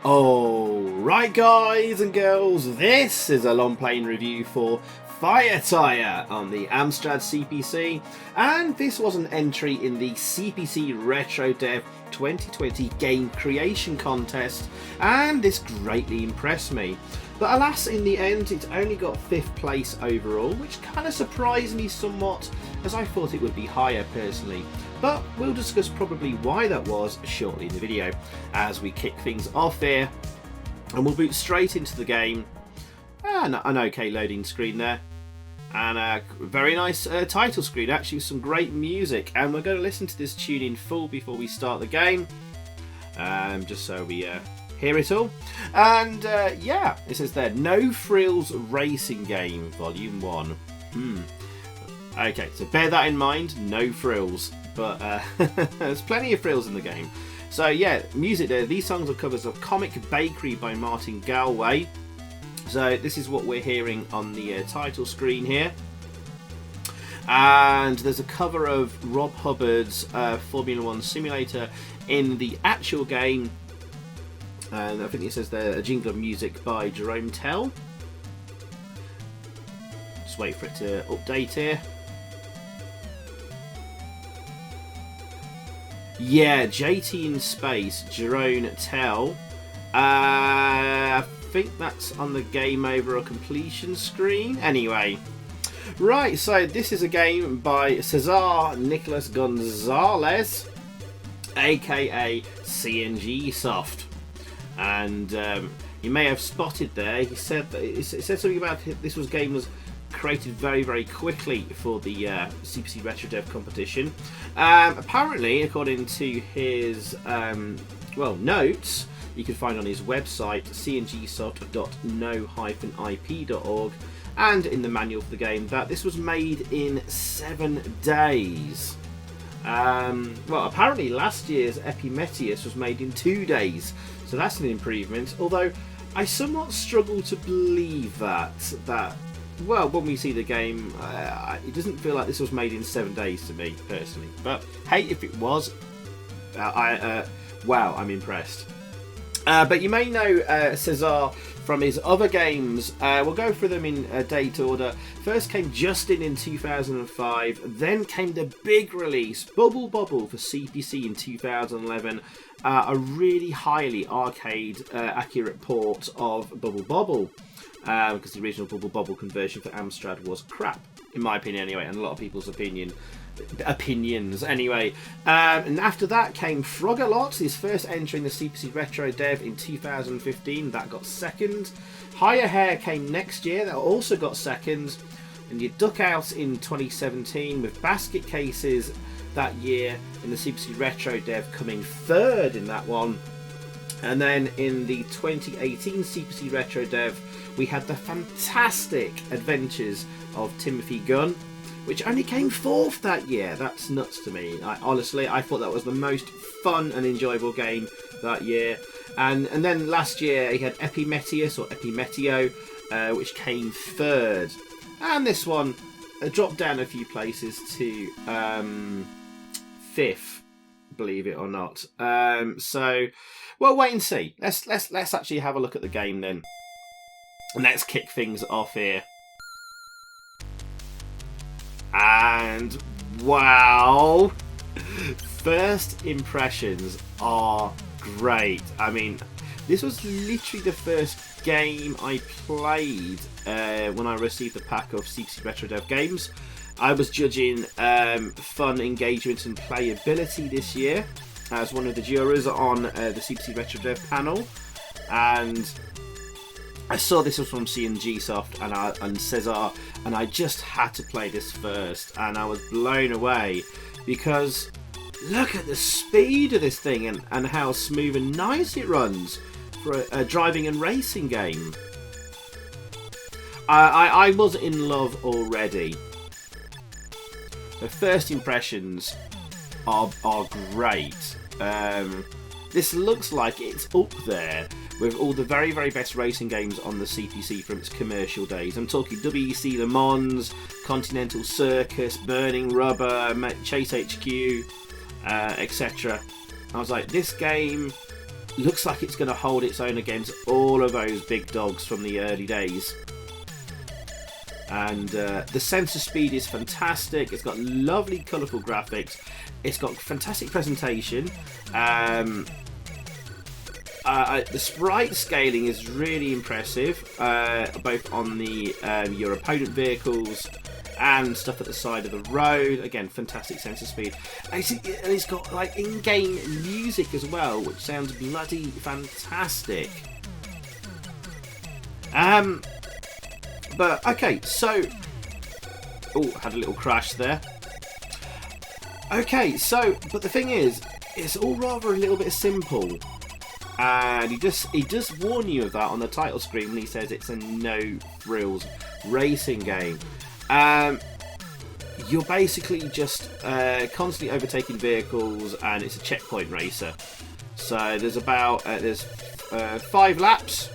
Alright guys and girls, this is a long playing review for FIRE TYRE on the Amstrad CPC, and this was an entry in the CPCRetroDev 2020 game creation contest, and this greatly impressed me. But alas, in the end it only got 5th place overall, which kind of surprised me somewhat, as I thought it would be higher personally. But we'll discuss probably why that was shortly in the video, as we kick things off here, and we'll boot straight into the game. And an okay loading screen there, and a very nice title screen actually, with some great music, and we're going to listen to this tune in full before we start the game, just so we hear it all. And yeah, it says there, No Frills Racing Game Volume 1. Okay, so bear that in mind, no frills, but there's plenty of frills in the game. So yeah, music there, these songs are covers of Comic Bakery by Martin Galway. So this is what we're hearing on the title screen here. And there's a cover of Rob Hubbard's Formula 1 Simulator in the actual game. And I think it says there, a jingle of music by Jerome Tell. Just wait for it to update here. Yeah, JT in Space, Jerome Tell. I think that's on the game over or completion screen. Anyway, right, so this is a game by Cesar Nicolas Gonzalez, aka CNGSoft. And you may have spotted there, he said that it said something about this game was created very, very quickly for the CPCRetroDev competition. Apparently, according to his notes, you can find on his website cngsoft.no-ip.org, and in the manual for the game, that this was made in 7 days. Well, apparently last year's Epimetheus was made in 2 days, so that's an improvement, although I somewhat struggle to believe that well, when we see the game, it doesn't feel like this was made in 7 days to me, personally. But hey, if it was, wow, I'm impressed. But you may know Cesar from his other games. We'll go through them in date order. First came Justin in 2005, then came the big release, Bubble Bobble for CPC in 2011, a really highly arcade accurate port of Bubble Bobble. Because the original Bubble Bobble conversion for Amstrad was crap, in my opinion anyway, and a lot of people's opinions anyway. And after that came Frog-a-Lot, his first entry in the CPCRetroDev in 2015, that got 2nd. Higher Hair came next year, that also got 2nd. And you Duck Out in 2017, with Basket Cases that year in the CPCRetroDev coming 3rd in that one. And then in the 2018 CPCRetroDev, we had the fantastic adventures of Timothy Gunn, which only came 4th that year. That's nuts to me. Honestly, I thought that was the most fun and enjoyable game that year. And then last year he had Epimetheus or Epimeteo, which came 3rd. And this one dropped down a few places to 5th, believe it or not. So, well, wait and see. Let's actually have a look at the game then. And let's kick things off here. And wow, first impressions are great. I mean, this was literally the first game I played when I received the pack of CPCRetroDev games. I was judging fun, engagement and playability this year as one of the jurors on the CPCRetroDev panel, and I saw this was from CNGSoft and Cesar, and I just had to play this first, and I was blown away because look at the speed of this thing and how smooth and nice it runs for a driving and racing game. I was in love already. The first impressions are great. This looks like it's up there with all the very, very best racing games on the CPC from its commercial days. I'm talking WEC Le Mans, Continental Circus, Burnin Rubber, Chase HQ, etc. I was like, this game looks like it's going to hold its own against all of those big dogs from the early days. And the sensor speed is fantastic. It's got lovely colourful graphics. It's got fantastic presentation. The sprite scaling is really impressive, both on the your opponent vehicles and stuff at the side of the road. Again, fantastic sensor speed. And it's got like in-game music as well, which sounds bloody fantastic. But okay, so had a little crash there. Okay, so but the thing is, it's all rather a little bit simple, and he does warn you of that on the title screen when he says it's a no frills racing game. You're basically just constantly overtaking vehicles, and it's a checkpoint racer. So there's about 5 laps,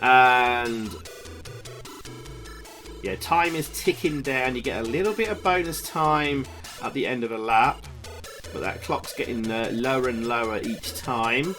and yeah, time is ticking down. You get a little bit of bonus time at the end of a lap, but that clock's getting lower and lower each time.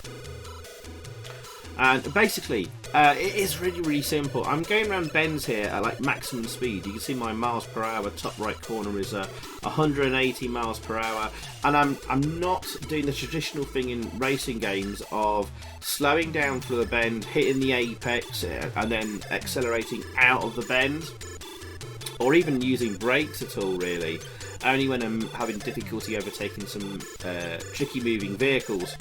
And basically, it is really, really simple. I'm going around bends here at like maximum speed. You can see my miles per hour top right corner is 180 miles per hour, and I'm not doing the traditional thing in racing games of slowing down for the bend, hitting the apex, and then accelerating out of the bend, or even using brakes at all, really. Only when I'm having difficulty overtaking some tricky moving vehicles.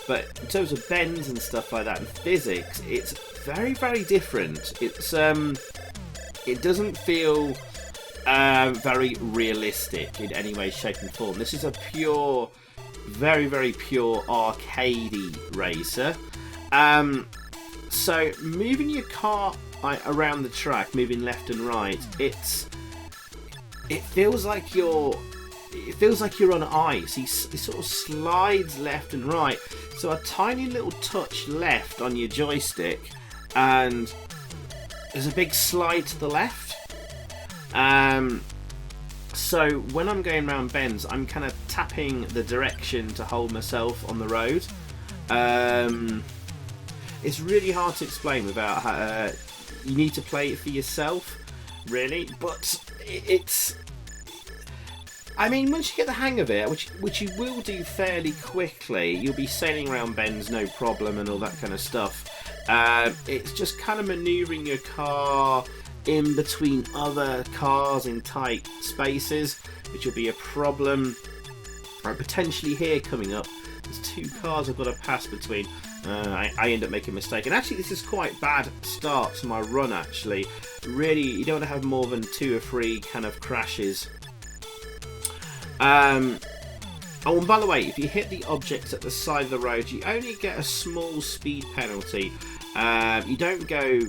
But in terms of bends and stuff like that and physics, it's very, very different. It's it doesn't feel very realistic in any way, shape and form. This is a pure, very, very pure arcadey racer. So moving your car around the track, moving left and right, it feels like you're on ice. He sort of slides left and right, so a tiny little touch left on your joystick, and there's a big slide to the left. So when I'm going around bends, I'm kind of tapping the direction to hold myself on the road. It's really hard to explain without you need to play it for yourself, really. But it's, I mean, once you get the hang of it, which you will do fairly quickly, you'll be sailing around bends no problem and all that kind of stuff. It's just kind of manoeuvring your car in between other cars in tight spaces, which will be a problem. Right, potentially here coming up, there's 2 cars I've got to pass between. I end up making a mistake, and actually this is quite bad start to my run. Actually, really, you don't want to have more than 2 or 3 kind of crashes. Oh, and by the way, if you hit the objects at the side of the road, you only get a small speed penalty. You don't go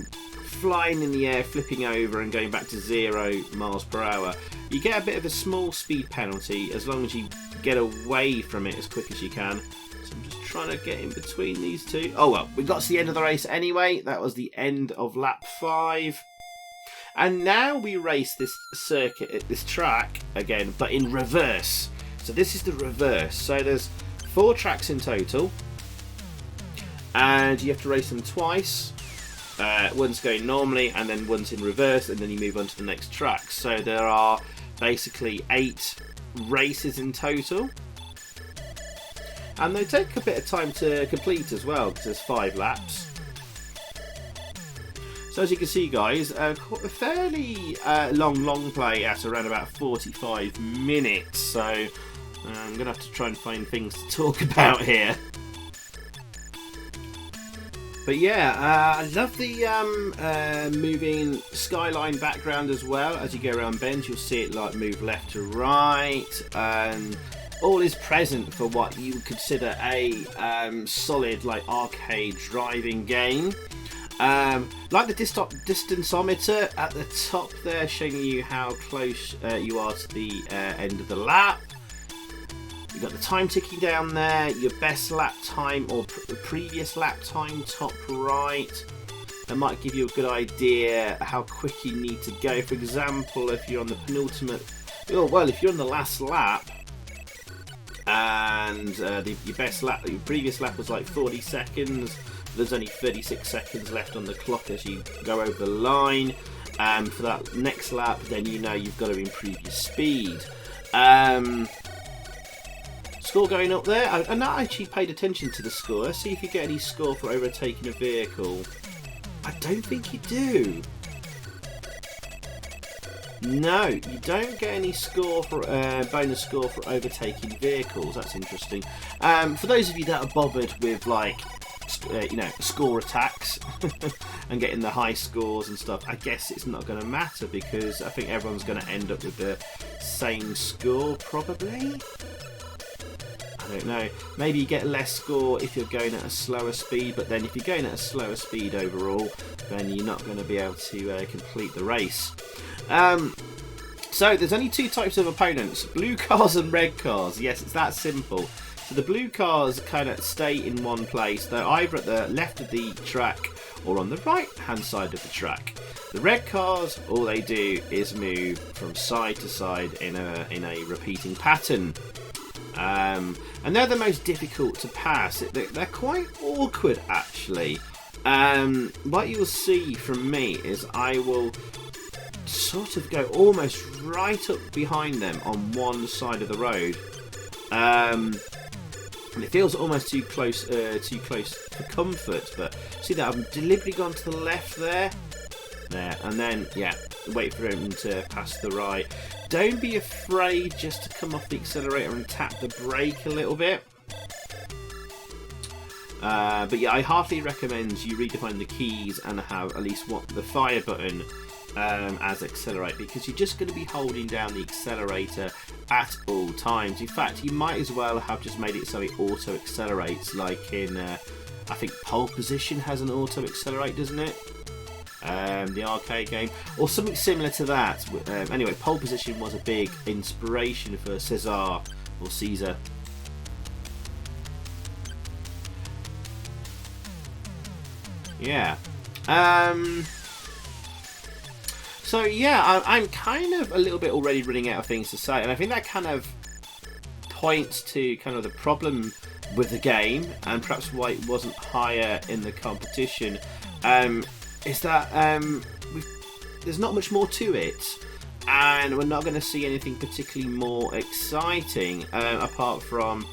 flying in the air, flipping over and going back to 0 miles per hour. You get a bit of a small speed penalty as long as you get away from it as quick as you can. So I'm just trying to get in between these 2. Oh well, we got to the end of the race anyway. That was the end of lap 5. And now we race this circuit at this track again, but in reverse. So this is the reverse. So there's 4 tracks in total, and you have to race them twice. One's going normally, and then one's in reverse, and then you move on to the next track. So there are basically 8 races in total, and they take a bit of time to complete as well, because there's 5 laps. So as you can see, guys, a fairly long play at around about 45 minutes. So I'm going to have to try and find things to talk about here. But yeah, I love the moving skyline background as well. As you go around bends, you'll see it like move left to right, and all is present for what you would consider a solid like arcade driving game. Like the distanceometer at the top there, showing you how close you are to the end of the lap. You've got the time ticking down there, your best lap time or previous lap time top right. That might give you a good idea how quick you need to go. For example, if you're on the penultimate, if you're on the last lap, and your previous lap was like 40 seconds. There's only 36 seconds left on the clock as you go over the line. For that next lap, then you know you've got to improve your speed. Score going up there. I've not actually paid attention to the score. Let's see if you get any score for overtaking a vehicle. I don't think you do. No, you don't get any score for bonus score for overtaking vehicles. That's interesting. For those of you that are bothered with like score attacks and getting the high scores and stuff, I guess it's not going to matter because I think everyone's going to end up with the same score probably. I don't know. Maybe you get less score if you're going at a slower speed, but then if you're going at a slower speed overall, then you're not going to be able to complete the race. So there's only two types of opponents, blue cars and red cars. Yes, it's that simple. So the blue cars kind of stay in one place. They're either at the left of the track or on the right hand side of the track. The red cars, all they do is move from side to side in a repeating pattern. And they're the most difficult to pass. They're quite awkward actually. What you'll see from me is I will sort of go almost right up behind them on one side of the road. And it feels almost too close for comfort, but see that I've deliberately gone to the left there, and then wait for him to pass the right. Don't be afraid just to come off the accelerator and tap the brake a little bit. But yeah, I heartily recommend you redefine the keys and have at least the fire button as accelerate, because you're just going to be holding down the accelerator at all times. In fact, you might as well have just made it so it auto accelerates, like in I think Pole Position has an auto accelerate, doesn't it? The arcade game, or something similar to that. Anyway, Pole Position was a big inspiration for Caesar. Yeah. So yeah, I'm kind of a little bit already running out of things to say, and I think that kind of points to kind of the problem with the game, and perhaps why it wasn't higher in the competition. Is that there's not much more to it, and we're not going to see anything particularly more exciting apart from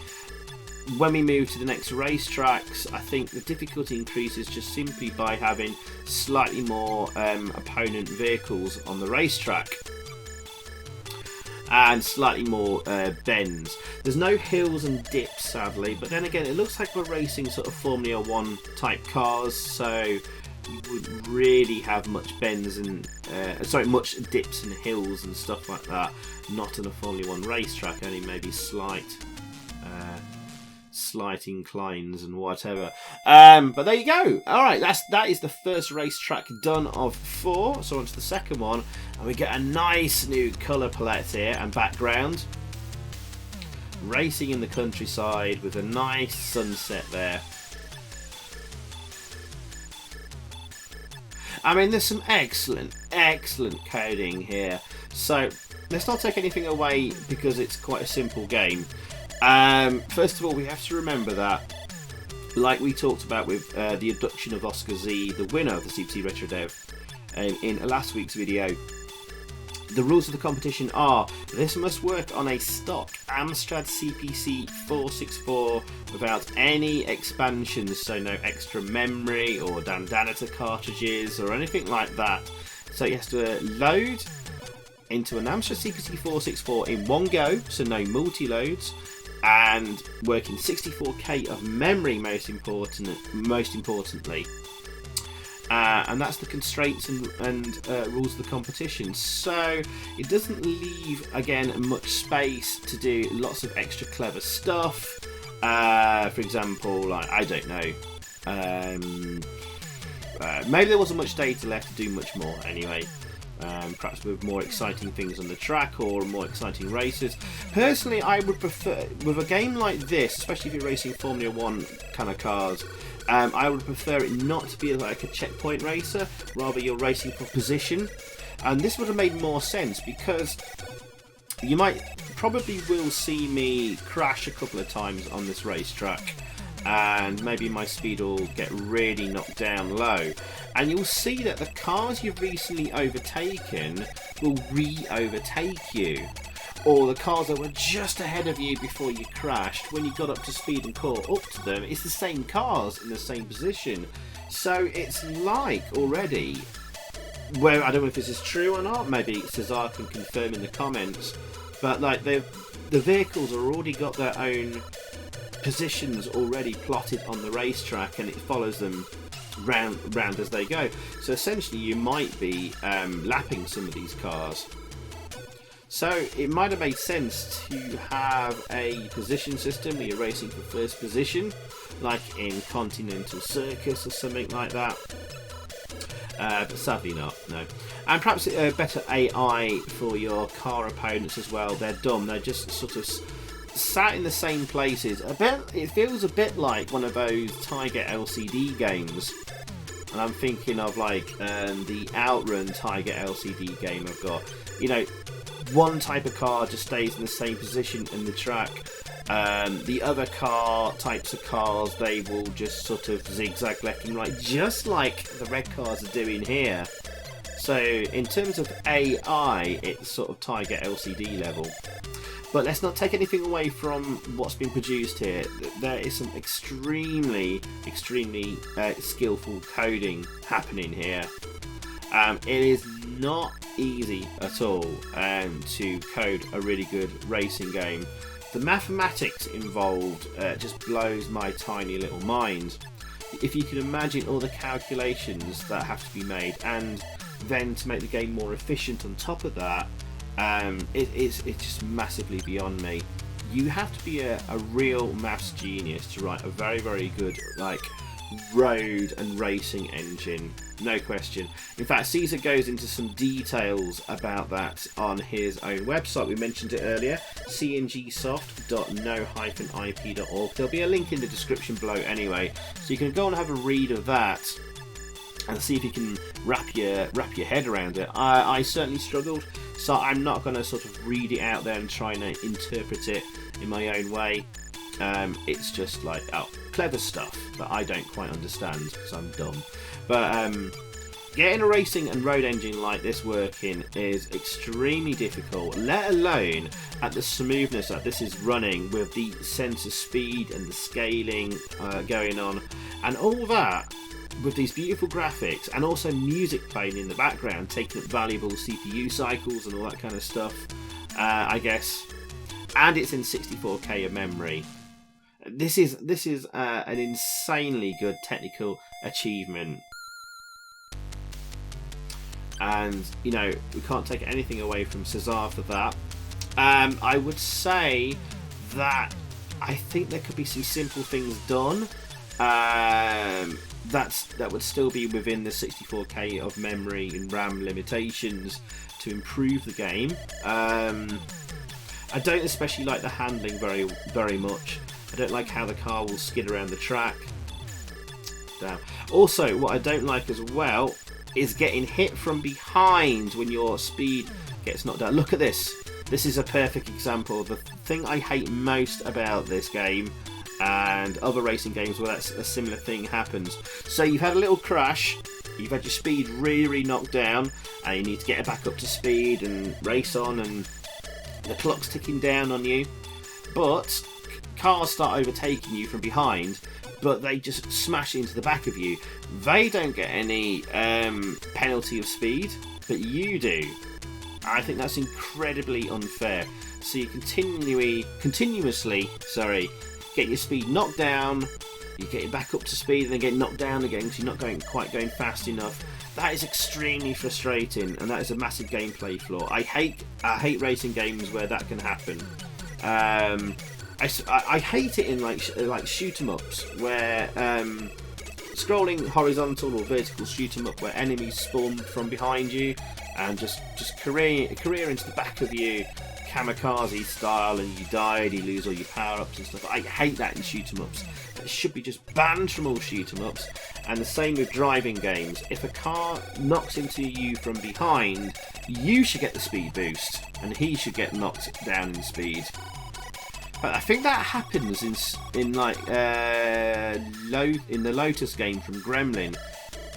when we move to the next racetracks. I think the difficulty increases just simply by having slightly more opponent vehicles on the racetrack and slightly more bends. There's no hills and dips sadly, but then again it looks like we're racing sort of Formula 1 type cars, so you wouldn't really have much bends and much dips and hills and stuff like that. Not in a Formula 1 racetrack, only maybe slight inclines and whatever. But there you go. Alright, that is the first racetrack done of 4. So on to the second one, and we get a nice new colour palette here and background. Racing in the countryside with a nice sunset there. I mean, there's some excellent coding here. So let's not take anything away because it's quite a simple game. First of all, we have to remember that, like we talked about with the induction of Oscar Z, the winner of the CPCRetroDev, in last week's video, the rules of the competition are this must work on a stock Amstrad CPC 464 without any expansions, so no extra memory or Dandanita cartridges or anything like that. So it has to load into an Amstrad CPC 464 in one go, so no multi-loads, and working 64K of memory most importantly. And that's the constraints and rules of the competition. So it doesn't leave, again, much space to do lots of extra clever stuff. For example, like, I don't know, maybe there wasn't much data left to do much more anyway. Perhaps with more exciting things on the track or more exciting races. Personally, I would prefer, with a game like this, especially if you're racing Formula 1 kind of cars, I would prefer it not to be like a checkpoint racer, rather you're racing for position. And this would have made more sense because you might probably will see me crash a couple of times on this racetrack, and maybe my speed will get really knocked down low, and you'll see that the cars you've recently overtaken will re-overtake you, or the cars that were just ahead of you before you crashed, when you got up to speed and caught up to them, it's the same cars in the same position. So it's like already, well, I don't know if this is true or not, maybe Cesar can confirm in the comments, but like the vehicles have already got their own positions already plotted on the racetrack, and it follows them round as they go. So essentially you might be lapping some of these cars. So it might have made sense to have a position system where you're racing for first position, like in Continental Circus or something like that. But sadly not, no. And perhaps better AI for your car opponents as well. They're dumb, they're just sort of sat in the same places. It feels a bit like one of those Tiger LCD games. And I'm thinking of like the Outrun Tiger LCD game I've got. You know, one type of car just stays in the same position in the track. The other types of cars, they will just sort of zigzag left and right, just like the red cars are doing here. So in terms of AI, it's sort of Tiger LCD level. But let's not take anything away from what's been produced here. There is some extremely skillful coding happening here. It is not easy at all to code a really good racing game. The mathematics involved just blows my tiny little mind. If you can imagine all the calculations that have to be made, and then to make the game more efficient on top of that, it's just massively beyond me. You have to be a real maths genius to write a very, very good road and racing engine, no question. In fact, Caesar goes into some details about that on his own website. We mentioned it earlier, cngsoft.no-ip.org. There'll be a link in the description below anyway, so you can go and have a read of that and see if you can wrap your head around it. I certainly struggled, so I'm not going to sort of read it out there and try and interpret it in my own way. It's just like, clever stuff that I don't quite understand because I'm dumb. But getting a racing and road engine like this working is extremely difficult, let alone at the smoothness that this is running, with the sense of speed and the scaling going on, and all that with these beautiful graphics, and also music playing in the background, taking up valuable CPU cycles and all that kind of stuff, I guess. And it's in 64K of memory. This is an insanely good technical achievement, and you know, we can't take anything away from Cesar for that. I would say that I think there could be some simple things done that would still be within the 64K of memory and RAM limitations to improve the game. I don't especially like the handling very much. I don't like how the car will skid around the track. Damn. Also, what I don't like as well is getting hit from behind when your speed gets knocked down. Look at this. This is a perfect example of the thing I hate most about this game and other racing games where that's a similar thing happens. So you've had a little crash, you've had your speed really knocked down, and you need to get it back up to speed and race on, and the clock's ticking down on you, but cars start overtaking you from behind, but they just smash into the back of you. They don't get any penalty of speed, but you do. I think that's incredibly unfair. So you continuously get your speed knocked down, you get it back up to speed, and then get knocked down again because you're not quite going fast enough. That is extremely frustrating, and that is a massive gameplay flaw. I hate racing games where that can happen. I hate it in like shoot 'em ups where scrolling horizontal or vertical shoot 'em up where enemies spawn from behind you and just career into the back of you, kamikaze style and you died, you lose all your power-ups and stuff. I hate that in shoot-em-ups. It should be just banned from all shoot-em-ups. And the same with driving games. If a car knocks into you from behind, you should get the speed boost, and he should get knocked down in speed. But I think that happens in the Lotus game from Gremlin.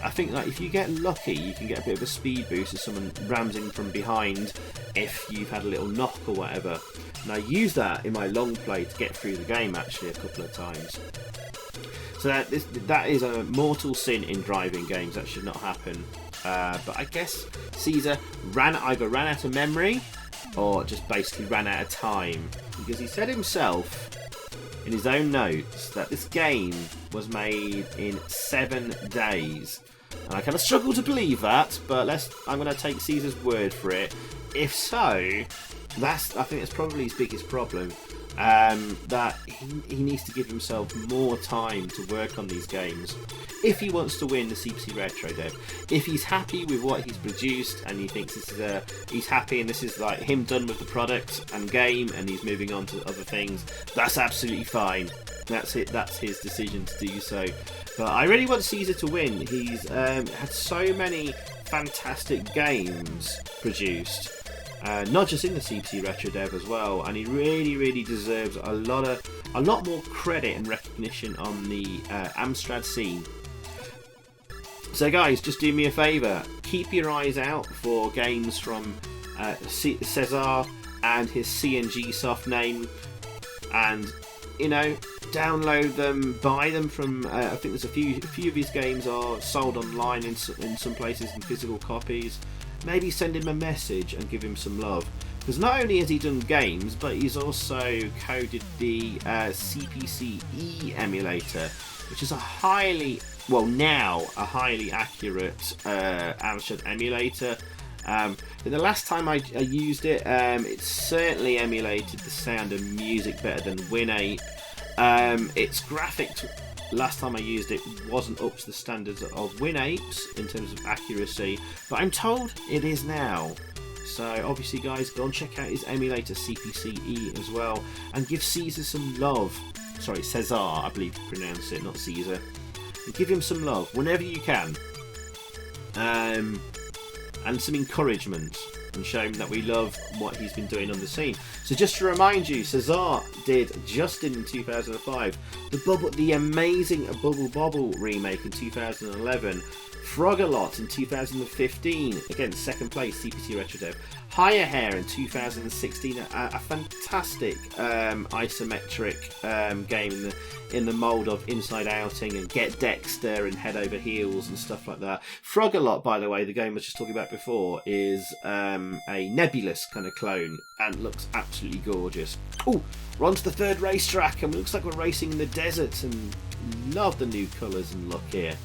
I think like if you get lucky, you can get a bit of a speed boost if someone rams in from behind if you've had a little knock or whatever. And I use that in my long play to get through the game actually a couple of times. So that is a mortal sin in driving games. That should not happen. But I guess Caesar either ran out of memory or just basically ran out of time, because he said himself in his own notes that this game was made in 7 days. And I kind of struggle to believe that, but I'm going to take Caesar's word for it. If so, I think that's probably his biggest problem. That he needs to give himself more time to work on these games if he wants to win the CPC Retro Dev. If he's happy with what he's produced and he thinks he's happy and this is like him done with the product and game and he's moving on to other things, that's absolutely fine. That's it. That's his decision to do so. But I really want Caesar to win. He's had so many fantastic games produced. Not just in the CPC Retro Dev as well, and he really deserves a lot more credit and recognition on the Amstrad scene. So guys, just do me a favour, keep your eyes out for games from Cesar and his CNGSoft name, and download them, buy them from. I think there's a few of his games are sold online in some places in physical copies. Maybe send him a message and give him some love, because not only has he done games, but he's also coded the CPCE emulator, which is a highly accurate Amstrad emulator. But the last time I used it, it certainly emulated the sound and music better than Win8. Its graphics, last time I used it, wasn't up to the standards of Win8 in terms of accuracy, but I'm told it is now. So obviously guys, go and check out his emulator CPCE as well, and give Caesar some love. Sorry, Cesar, I believe you pronounce it, not Caesar. And give him some love whenever you can, and some encouragement, and show him that we love what he's been doing on the scene. So just to remind you, Cesar did Justin in 2005, the amazing Bubble Bobble remake in 2011, Frog-a-Lot in 2015, again second place CPCRetroDev, Higher Hair in 2016, a fantastic isometric game in the mould of Inside Outing and Get Dexter and Head Over Heels and stuff like that. Frog-a-Lot, by the way, the game I was just talking about before, is a Nebulous kind of clone and looks absolutely gorgeous. Oh, we're on to the third racetrack and it looks like we're racing in the desert, and love the new colours and look here.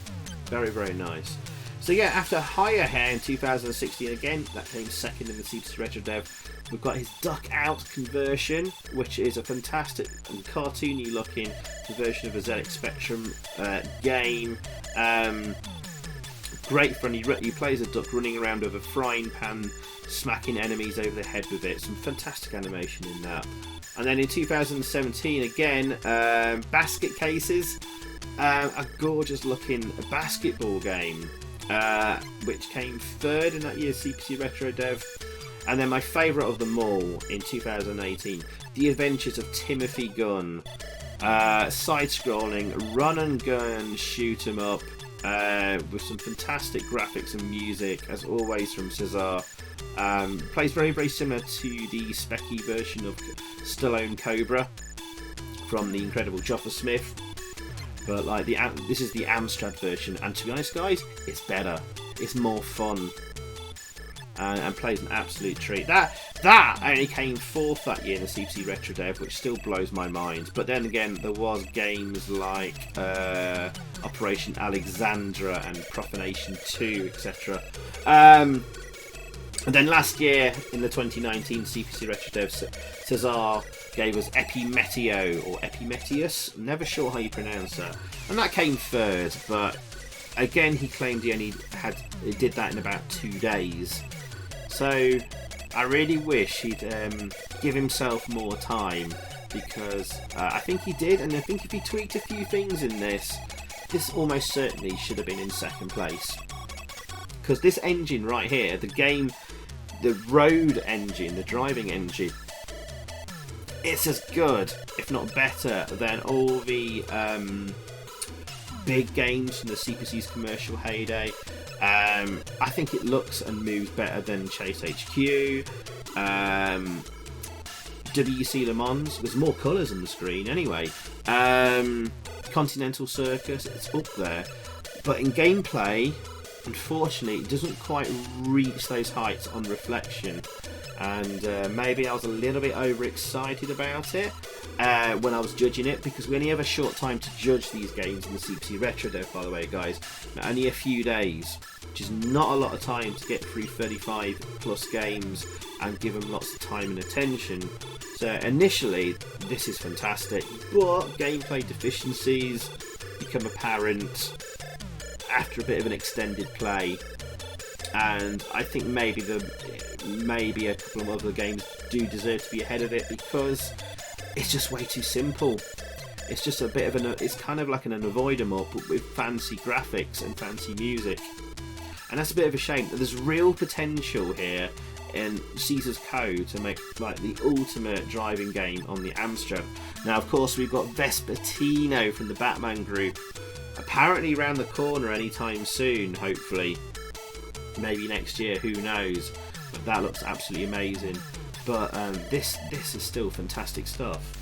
Very nice. So yeah, after Higher Hair in 2016, again, that came second in the CPC Retro Dev, we've got his Duck Out conversion, which is a fantastic and cartoony looking version of a ZX Spectrum game. Great fun. He plays a duck running around with a frying pan, smacking enemies over the head with it. Some fantastic animation in that. And then in 2017, again, Basket Cases, a gorgeous looking basketball game, which came third in that year's CPC Retro Dev. And then my favourite of them all in 2018, The Adventures of Timothy Gunn, side-scrolling run and gun shoot 'em up, with some fantastic graphics and music, as always, from Cesar. Plays very similar to the specky version of Stallone Cobra from the incredible Juffer Smith, but like this is the Amstrad version, and to be honest guys, it's better, it's more fun, and plays an absolute treat. That only came fourth that year in the CPC Retro Dev, which still blows my mind. But then again, there was games like Operation Alexandra and Profanation 2, etc. And then last year, in the 2019 CPC Retro Dev, Cesar gave us Epimeteo, or Epimetius, never sure how you pronounce that. And that came third, but again, he claimed he did that in about 2 days. So, I really wish he'd give himself more time, because I think he did, and I think if he tweaked a few things in this almost certainly should have been in second place. Because this engine right here, the road engine, the driving engine, it's as good, if not better, than all the big games from the CPC's commercial heyday. I think it looks and moves better than Chase HQ. WEC Le Mans, there's more colours on the screen anyway. Continental Circus, it's up there. But in gameplay, unfortunately, it doesn't quite reach those heights on reflection. And maybe I was a little bit overexcited about it when I was judging it, because we only have a short time to judge these games in the CPCRetroDev, by the way, guys. Only a few days, which is not a lot of time to get through 35 plus games and give them lots of time and attention. So initially, this is fantastic, but gameplay deficiencies become apparent after a bit of an extended play. And I think maybe a couple of other games do deserve to be ahead of it, because it's just way too simple. It's just a bit of it's kind of like an unavoidable, but with fancy graphics and fancy music. And that's a bit of a shame. There's real potential here in Caesar's Code to make like the ultimate driving game on the Amstrad. Now, of course, we've got Vespertino from the Batman group, apparently around the corner anytime soon, hopefully. Maybe next year, who knows? But that looks absolutely amazing. But this is still fantastic stuff.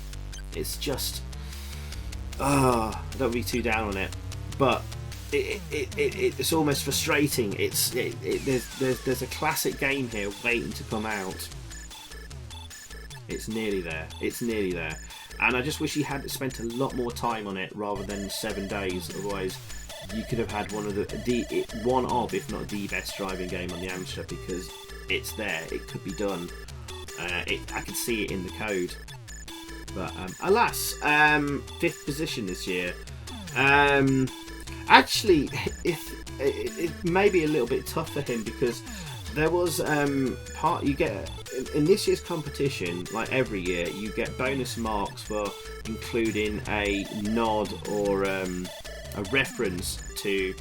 It's just, don't be too down on it. But it's almost frustrating. There's a classic game here waiting to come out. It's nearly there. It's nearly there. And I just wish he had spent a lot more time on it rather than 7 days. Otherwise, you could have had one of, if not the best driving game on the Amstrad, because it's there. It could be done. I could see it in the code. But alas, 5th position this year. Actually, it may be a little bit tough for him, because there was you get in this year's competition, like every year, you get bonus marks for including a nod or a reference to.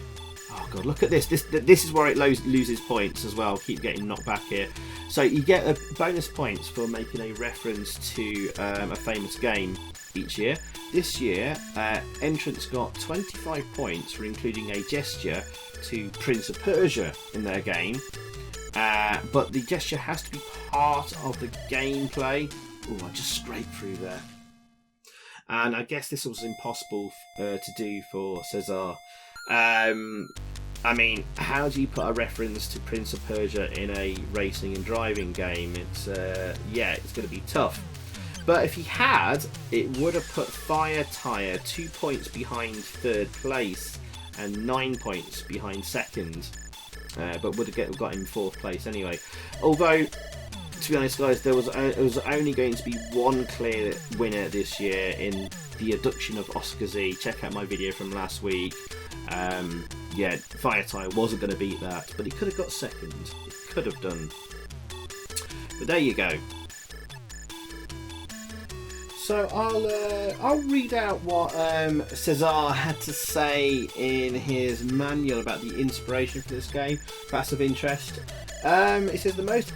Oh god, look at this! This is where it loses points as well. Keep getting knocked back here. So you get a bonus points for making a reference to a famous game each year. This year, entrants got 25 points for including a gesture to Prince of Persia in their game. But the gesture has to be part of the gameplay. Oh, I just scraped through there. And I guess this was impossible to do for Cesar. I mean, how do you put a reference to Prince of Persia in a racing and driving game? It's it's going to be tough. But if he had, it would have put Fire Tyre 2 points behind 3rd place and 9 points behind 2nd. But would have got him 4th place anyway. Although, to be honest, guys, there was only going to be one clear winner this year in the adduction of Oscar Z. Check out my video from last week. Fire Tyre wasn't going to beat that, but he could have got 2nd. He could have done. But there you go. So I'll read out what Cesar had to say in his manual about the inspiration for this game. If that's of interest. It says the most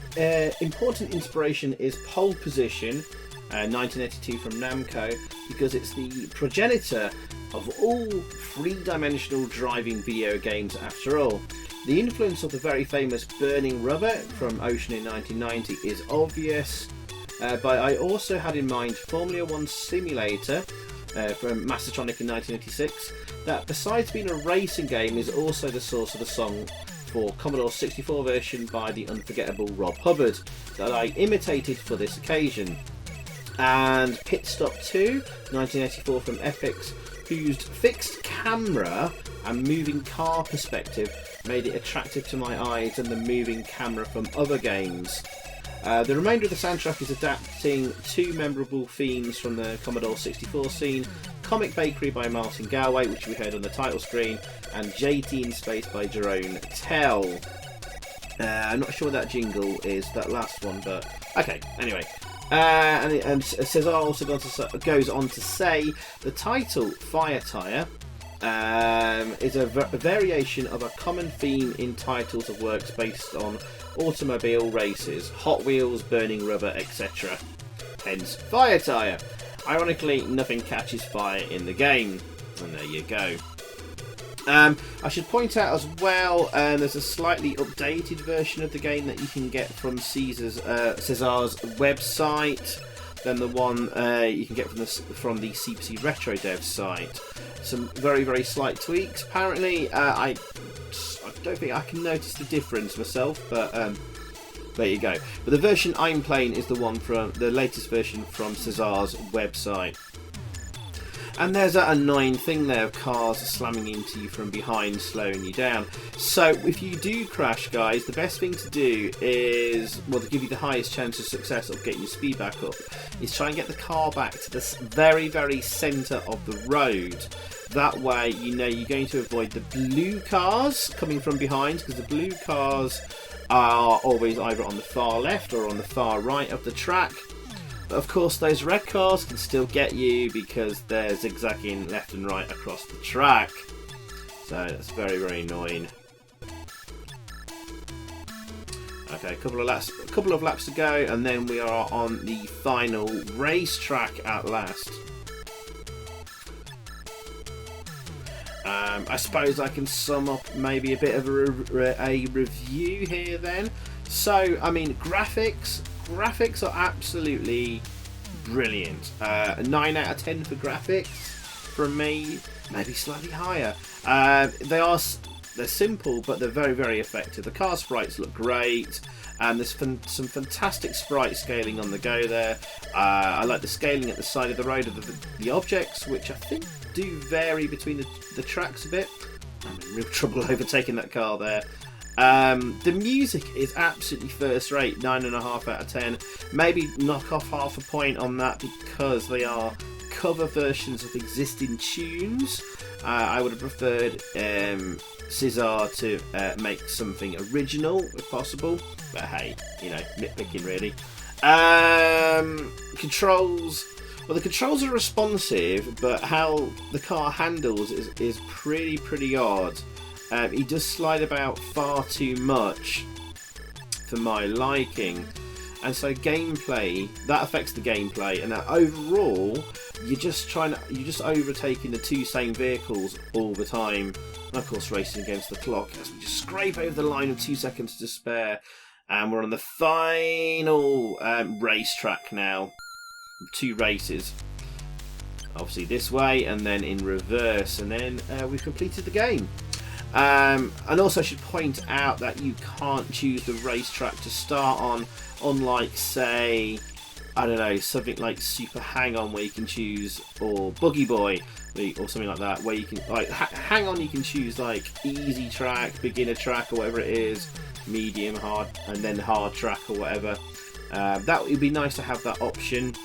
important inspiration is Pole Position, 1982 from Namco, because it's the progenitor of all three-dimensional driving video games after all. The influence of the very famous Burnin Rubber from Ocean in 1990 is obvious, but I also had in mind Formula 1 Simulator from Mastertronic in 1986, that besides being a racing game is also the source of the song for Commodore 64 version by the unforgettable Rob Hubbard that I imitated for this occasion. And Pit Stop 2, 1984 from Epix, whose fixed camera and moving car perspective made it attractive to my eyes than the moving camera from other games. The remainder of the soundtrack is adapting 2 memorable themes from the Commodore 64 scene, Comic Bakery by Martin Galway, which we heard on the title screen, and JT in Space by Jerome Tell. I'm not sure what that jingle is, that last one, but okay, anyway. And Cesar also goes on to say the title Fire Tyre is a variation of a common theme in titles of works based on automobile races, Hot Wheels, Burning Rubber, etc. Hence Fire Tyre. Ironically, nothing catches fire in the game. And there you go. I should point out as well, there's a slightly updated version of the game that you can get from Cesar's website than the one you can get from the CPCRetroDev site. Some very, very slight tweaks. Apparently, I don't think I can notice the difference myself, but there you go. But the version I'm playing is the one from the latest version from Cesar's website. And there's that annoying thing there of cars slamming into you from behind, slowing you down. So if you do crash, guys, the best thing to do is, well, to give you the highest chance of success of getting your speed back up, is try and get the car back to the very, very centre of the road. That way, you know you're going to avoid the blue cars coming from behind, because the blue cars are always either on the far left or on the far right of the track. But of course, those red cars can still get you because they're zigzagging left and right across the track. So that's very, very annoying. Okay, a couple of laps to go, and then we are on the final racetrack at last. I suppose I can sum up maybe a bit of a review here then. So, I mean, graphics are absolutely brilliant. A 9 out of 10 for graphics from me, maybe slightly higher. They're simple, but they're very, very effective. The car sprites look great, and there's some fantastic sprite scaling on the go there. I like the scaling at the side of the road of the objects, which I think do vary between the tracks a bit. I'm in real trouble overtaking that car there. The music is absolutely first rate, 9.5 out of 10. Maybe knock off half a point on that because they are cover versions of existing tunes. I would have preferred Cesar to make something original if possible, but hey, you know, nitpicking really. Controls. Well, the controls are responsive, but how the car handles is pretty odd. He does slide about far too much for my liking, and so gameplay, that affects the gameplay, and overall you're just overtaking the two same vehicles all the time, and of course racing against the clock as we just scrape over the line with 2 seconds to spare, and we're on the final racetrack now. 2 races, obviously this way and then in reverse, and then we've completed the game. And also I should point out that you can't choose the racetrack to start on, unlike, say, I don't know, something like Super Hang-On where you can choose, or Buggy Boy or something like that, where you can, like, Hang-On you can choose like easy track, beginner track or whatever it is, medium, hard, and then hard track or whatever. That would be nice to have that option.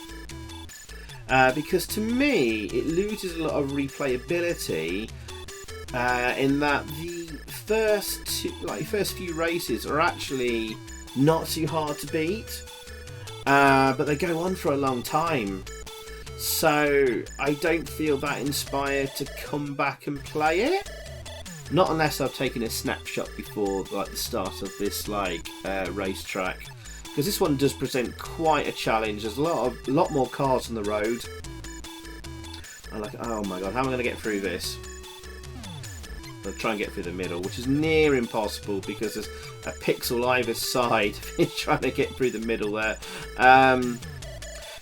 Because to me it loses a lot of replayability in that the first few races are actually not too hard to beat, but they go on for a long time, so I don't feel that inspired to come back and play it, not unless I've taken a snapshot before like the start of this racetrack. Because this one does present quite a challenge. There's a lot more cars on the road. I'm like, oh my god, how am I going to get through this? I'll try and get through the middle, which is near impossible because there's a pixel either side trying to get through the middle there.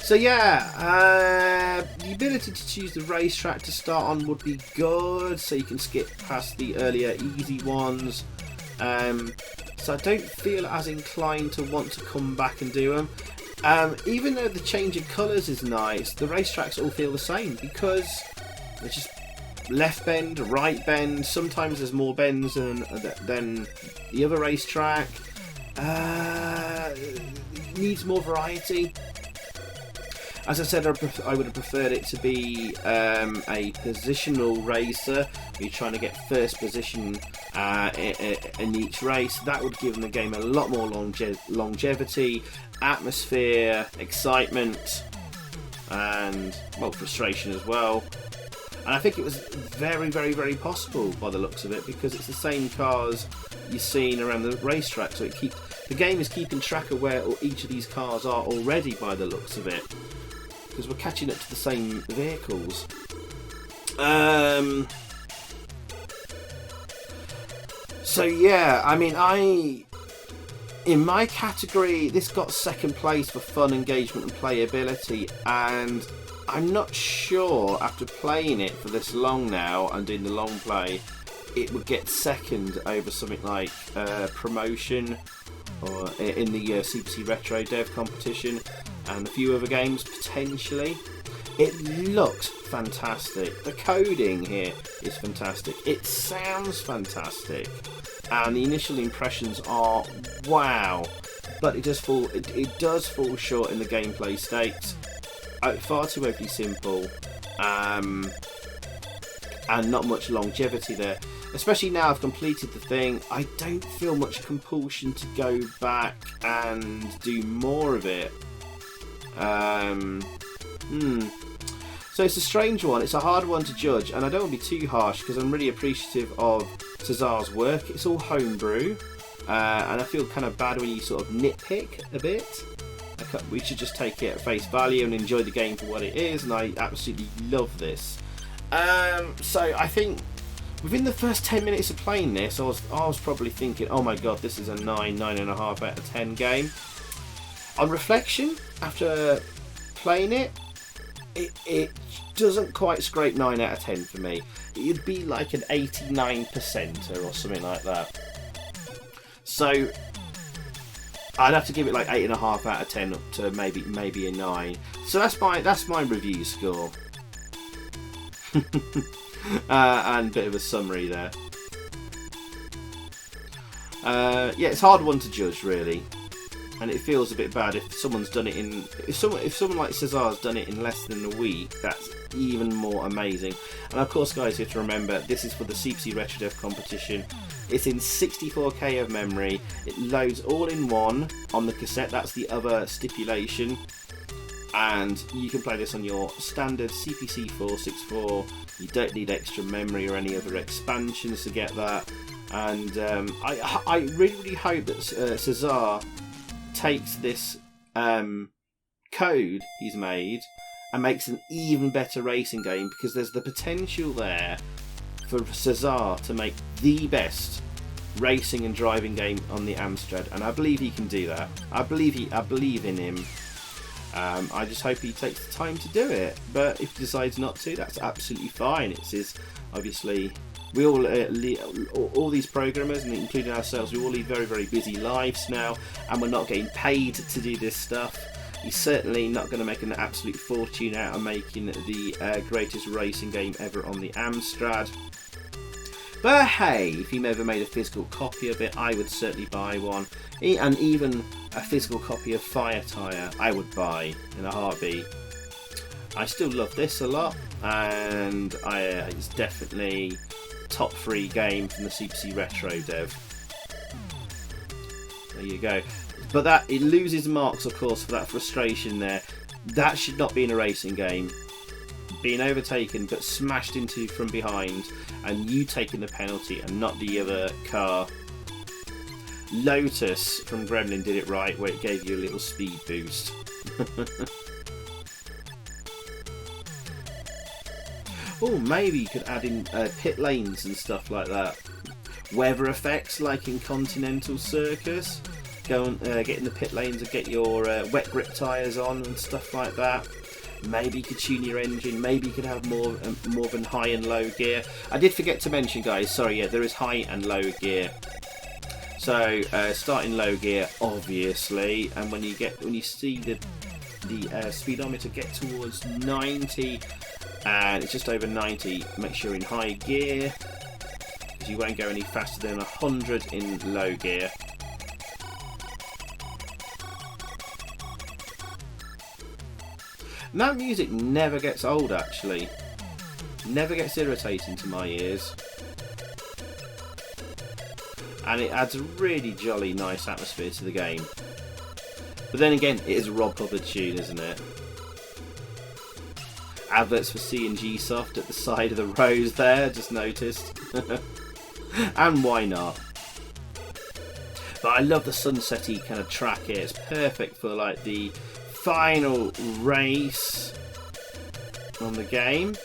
So yeah, the ability to choose the racetrack to start on would be good, so you can skip past the earlier easy ones. So I don't feel as inclined to want to come back and do them. Even though the change in colours is nice, the racetracks all feel the same because they're just left bend, right bend. Sometimes there's more bends than the other racetrack. It needs more variety. As I said, I would have preferred it to be a positional racer. You're trying to get first position in each race. That would give the game a lot more longevity, atmosphere, excitement, and, well, frustration as well. And I think it was very, very, very possible by the looks of it, because it's the same cars you're seeing around the racetrack, so the game is keeping track of where each of these cars are already by the looks of it, because we're catching up to the same vehicles. So yeah, I mean, in my category, this got second place for fun, engagement and playability, and I'm not sure, after playing it for this long now and doing the long play, it would get second over something like Promotion, or in the CPCRetroDev competition, and a few other games potentially. It looks fantastic. The coding here is fantastic. It sounds fantastic, and the initial impressions are wow. But it does fall short in the gameplay stakes. Far too overly simple, and not much longevity there. Especially now I've completed the thing, I don't feel much compulsion to go back and do more of it. So it's a strange one, it's a hard one to judge, and I don't want to be too harsh because I'm really appreciative of Cesar's work. It's all homebrew, and I feel kind of bad when you sort of nitpick a bit. We should just take it at face value and enjoy the game for what it is, and I absolutely love this. So I think within the first 10 minutes of playing this, I was probably thinking, oh my god, this is a 9.5 out of 10 game. On reflection, after playing it doesn't quite scrape 9 out of 10 for me. It'd be like an 89% or something like that. So I'd have to give it like 8.5 out of 10 up to maybe a 9. So that's my review score. And a bit of a summary there. Yeah, it's a hard one to judge really, and it feels a bit bad if someone's done it in. If someone like Cesar's done it in less than a week, that's even more amazing. And of course, guys, you have to remember this is for the CPCRetroDev competition. It's in 64K of memory. It loads all in one on the cassette. That's the other stipulation. And you can play this on your standard CPC 464. You don't need extra memory or any other expansions to get that. And I really hope that Cesar takes this code he's made and makes an even better racing game, because there's the potential there for Cesar to make the best racing and driving game on the Amstrad, and I believe he can do that. I believe in him. I just hope he takes the time to do it, but if he decides not to, that's absolutely fine. It's his, obviously, we all these programmers, and including ourselves, we all lead very, very busy lives now, and we're not getting paid to do this stuff. He's certainly not going to make an absolute fortune out of making the greatest racing game ever on the Amstrad. But hey, if he ever made a physical copy of it, I would certainly buy one. And even a physical copy of FIRE TYRE, I would buy in a heartbeat. I still love this a lot, and it's definitely top 3 game from the CPCRetroDev. There you go. But it loses marks, of course, for that frustration there. That should not be in a racing game. Being overtaken but smashed into from behind, and you taking the penalty and not the other car. Lotus from Gremlin did it right, where it gave you a little speed boost. Oh, maybe you could add in pit lanes and stuff like that. Weather effects like in Continental Circus. Go and get in the pit lanes and get your wet grip tyres on and stuff like that. Maybe you could tune your engine. Maybe you could have more than high and low gear. I did forget to mention, guys. Sorry, yeah, there is high and low gear. So start in low gear, obviously, and when you see the speedometer get towards 90, and it's just over 90, make sure you're in high gear, because you won't go any faster than 100 in low gear. And that music never gets old, actually. Never gets irritating to my ears. and it adds a really jolly nice atmosphere to the game. But then again, it is a Rob Hubbard tune, isn't it? Adverts for CNGSoft at the side of the rows there, just noticed. And why not? But I love the sunset-y kind of track here. It's perfect for like the final race on the game.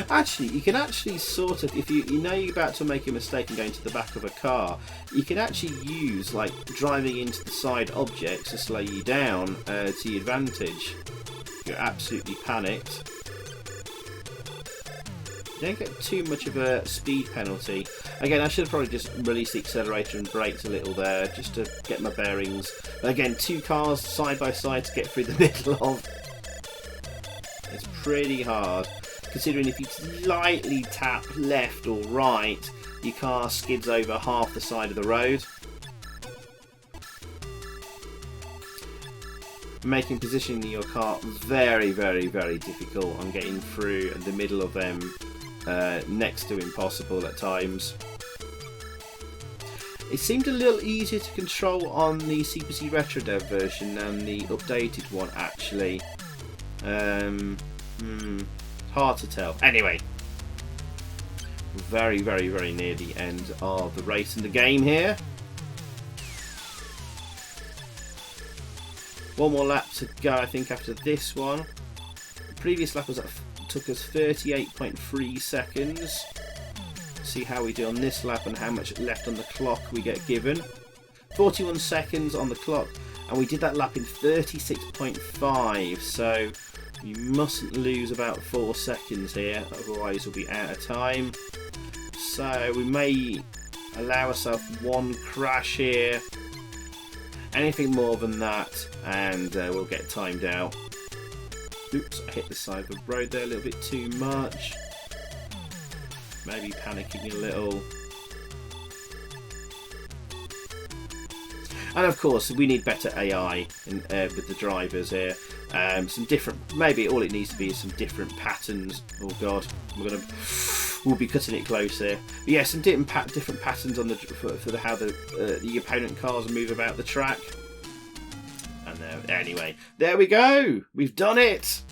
Actually, you can actually sort of, if you know you're about to make a mistake and go into the back of a car, you can actually use like driving into the side objects to slow you down to your advantage. You're absolutely panicked. You don't get too much of a speed penalty. Again, I should have probably just released the accelerator and brakes a little there just to get my bearings. But again, two cars side by side to get through the middle of. It's pretty hard, considering if you slightly tap left or right, your car skids over half the side of the road. Making positioning your car very, very, very difficult on getting through the middle of them. Next to impossible at times. It seemed a little easier to control on the CPCRetroDev version than the updated one, actually. Hard to tell. Anyway, very, very, very near the end of the race in the game here. One more lap to go, I think, after this one. The previous lap took us 38.3 seconds. See how we do on this lap and how much left on the clock we get given. 41 seconds on the clock, and we did that lap in 36.5, so you mustn't lose about 4 seconds here, otherwise we'll be out of time. So we may allow ourselves one crash here. Anything more than that and we'll get timed out. Oops, I hit the side of the road there a little bit too much. Maybe panicking a little. And of course, we need better AI with the drivers here. Some different, maybe all it needs to be is some different patterns. Oh god, we'll be cutting it close here. But yeah, some different patterns on for how the opponent cars move about the track. And anyway, there we go. We've done it.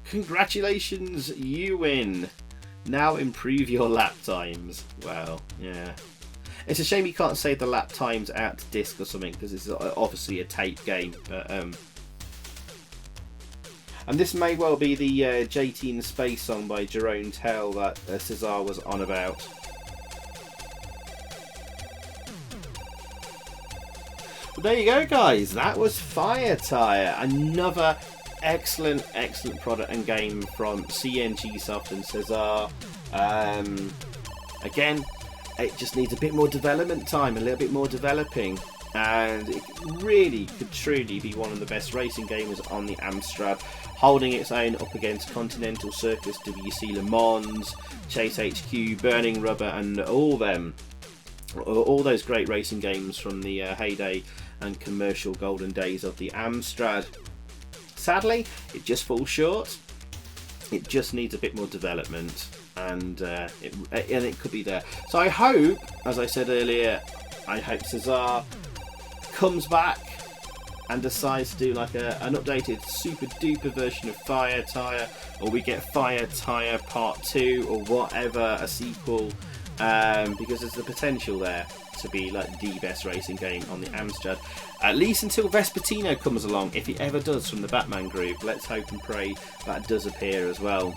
Congratulations, you win. Now improve your lap times. Well, yeah. It's a shame you can't save the lap times out to disc or something, because it's obviously a tape game. But, and this may well be the JT in Space song by Jerome Tell that Cesar was on about. Well, there you go, guys. That was Fire Tyre. Another excellent product and game from CNGSoft and Cesar. Again, it just needs a bit more development time, a little bit more developing, and it really could truly be one of the best racing games on the Amstrad, holding its own up against Continental Circus, WEC Le Mans, Chase HQ, Burnin Rubber, and all those great racing games from the heyday and commercial golden days of the Amstrad. Sadly, it just falls short. It just needs a bit more development, and it could be there. So I hope, as I said earlier, I hope Cesar comes back and decides to do like an updated super duper version of Fire Tyre, or we get Fire Tyre Part 2 or whatever, a sequel, because there's the potential there to be like the best racing game on the Amstrad, at least until Vespertino comes along, if he ever does, from the Batman group. Let's hope and pray that does appear as well.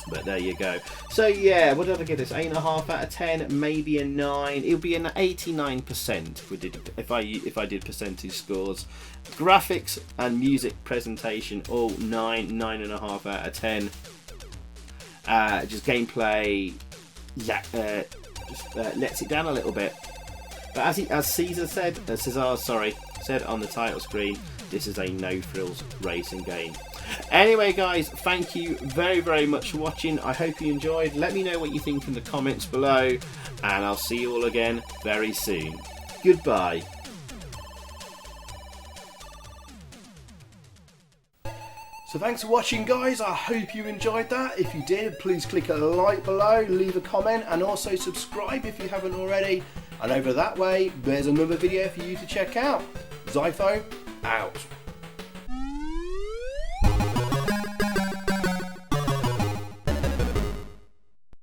But there you go. So yeah, what did I give this? 8.5 out of 10, maybe a 9. It'll be an 89% if I did percentage scores. Graphics and music presentation, all 9.5 out of 10. Just gameplay, lets it down a little bit. But as Cesar said, said on the title screen, this is a no-frills racing game. Anyway, guys, thank you very, very much for watching. I hope you enjoyed. Let me know what you think in the comments below, and I'll see you all again very soon. So thanks for watching, guys. I hope you enjoyed that. If you did, please click a like below, leave a comment, and also subscribe if you haven't already. And over that way, there's another video for you to check out. Xyphoe, out.